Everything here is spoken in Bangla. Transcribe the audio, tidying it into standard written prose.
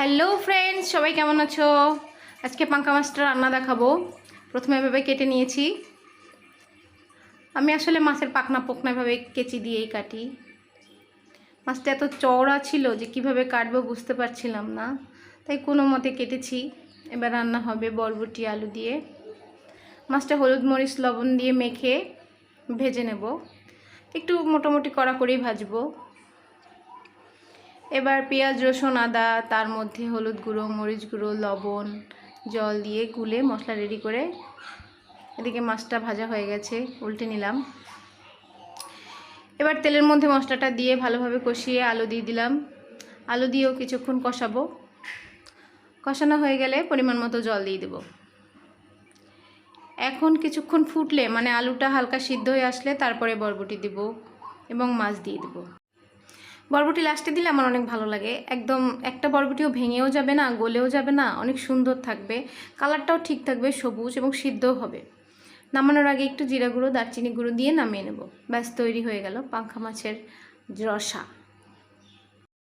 হ্যালো ফ্রেন্ডস, সবাই কেমন আছো? আজকে পাঙ্কা মাছটা রান্না দেখাবো। প্রথমে এভাবে কেটে নিয়েছি। আমি আসলে মাছের পাখনা পোকনা এভাবে কেচি দিয়েই কাটি। মাছটা এত চওড়া ছিল যে কিভাবে কাটবো বুঝতে পারছিলাম না, তাই কোনো মতে কেটেছি। এবার রান্না হবে বরবটি আলু দিয়ে। মাছটা হলুদ মরিচ লবণ দিয়ে মেখে ভেজে নেব। একটু মোটামুটি কড়া করেই ভাজবো। এবার পেঁয়াজ রসুন আদা, তার মধ্যে হলুদ গুঁড়ো মরিচ গুঁড়ো লবণ জল দিয়ে গুলে মশলা রেডি করে এদিকে মাছটা ভাজা হয়ে গেছে, উল্টে নিলাম। এবার তেলের মধ্যে মশলাটা দিয়ে ভালোভাবে কষিয়ে আলু দিয়ে দিলাম। আলু দিয়েও কিছুক্ষণ কষাবো। কষানো হয়ে গেলে পরিমাণ মতো জল দিয়ে দেব। এখন কিছুক্ষণ ফুটলে মানে আলুটা হালকা সিদ্ধ হয়ে আসলে তারপরে বরবটি দেব এবং মাছ দিয়ে দেব। বরবটি লাস্টে দিলে আমার অনেক ভালো লাগে। একদম একটা বরবটিও ভেঙেও যাবে না, গলেও যাবে না, অনেক সুন্দর থাকবে, কালারটাও ঠিক থাকবে, সবুজ এবং সিদ্ধও হবে। নামানোর আগে একটু জিরা গুঁড়ো দারচিনি গুঁড়ো দিয়ে নামিয়ে নেব। ব্যাস তৈরি হয়ে গেল পাঙ্কা মাছের রসা।